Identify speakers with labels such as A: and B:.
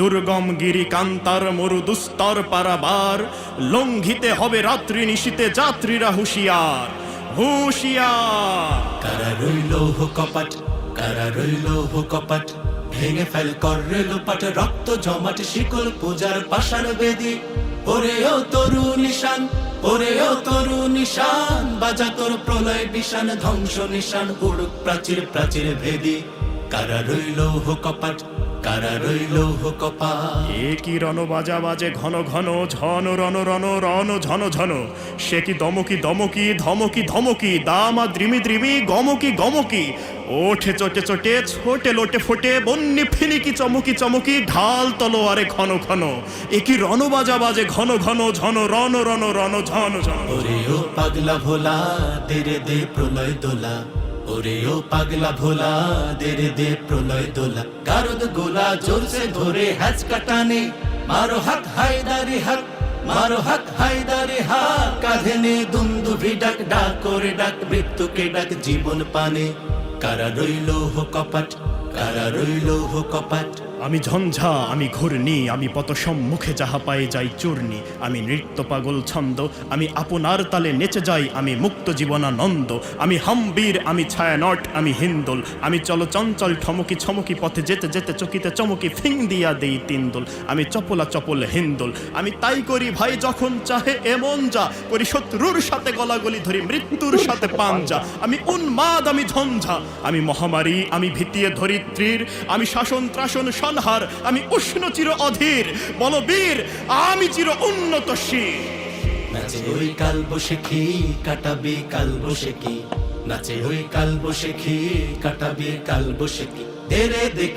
A: দুর্গম গিরি কান্তার মরু দুস্তর পারাবার, লঙ্ঘিতে হবে রাত্রি নিশীতে যাত্রীরা হুঁশিয়ার, হুঁশিয়ার।
B: কারা রইল কপাট, কারা রইল কপাট, ভেঙে ফেল কর লোপাট, রক্ত জমাট শিকল পূজার পাষাণ বেদি। ওরে ও তরু নিশান, ওরে ও তরু নিশান, বাজা তোর প্রলয় বিশান, ধ্বংস নিশান উড়ুক প্রাচীর প্রাচীর ভেদি। কারা রইল কপাট, কারা রইল কপাট।
A: এ কি রণ বাজা বাজে ঘন ঘন, ঝন রণ রণ রণ ঝন ঝন, সে কি দমকি দমকি ধমকি ধমকি, দামা দ্রিমি দ্রিমি গমকি গমকি, ওঠে চটে চটে ছোটে লোটে ফোটে, বন্যি ফিনিকি চমকি চমকি, ঢাল তলোয়ারে ঘন ঘন। এ কি রণ বাজা বাজে ঘন ঘন, ঝন রণ রণ রণ ঝন ঝন।
B: ওরে ও পাগলা ভোলা, দেরে দে প্রলয় দোলা, ওরে ও পাগলা ভোলা, দেরে দে প্রলয় দোলা। গারদ গোলা জোরসে ধরে হ্যাচ কাটানে, মারো হাক হায়দারি হাক, মারো হাক হায়দারি হাক। কাঁধে নে দুন্দুভি ডাক, ডাক করে ডাক মৃত্যুকে ডাক জীবন পানে। কারা রইল কপাট, কারা রইল কপাট।
A: আমি ঝঞ্ঝা, আমি ঘূর্ণি, আমি পত সম্মুখে যাহা পাই যাই চূর্ণি। আমি নৃত্য পাগল ছন্দ, আমি আপনার তালে নেচে যাই, আমি মুক্ত জীবনানন্দ। আমি হাম্বীর, আমি ছায়ানট, আমি হিন্দোল, আমি চল চঞ্চল ঠমকি ছমকি, পথে যেতে যেতে চকিতে চমকি ফিং দিয়া দেই তিনদোল। আমি চপলা চপল হিন্দোল, আমি তাই করি ভাই যখন চাহে এমন যা করি, শত্রুর সাথে গলাগলি ধরি মৃত্যুর সাথে পাঞ্জা। আমি উন্মাদ, আমি ঝঞ্ঝা, আমি মহামারী, আমি ভীতিয়ে ধরিত্রীর, আমি শাসন ত্রাসন হার, আমি উষ্ণ চির অধীর, বলবীর আমি চির উন্নত শির।
B: নাচে ওই কাল বসেখি, কাটাবে কাল বসেখি, নাচে ওই কাল বসেখি, কাটাবে কাল বসেখি। দেরে দেখ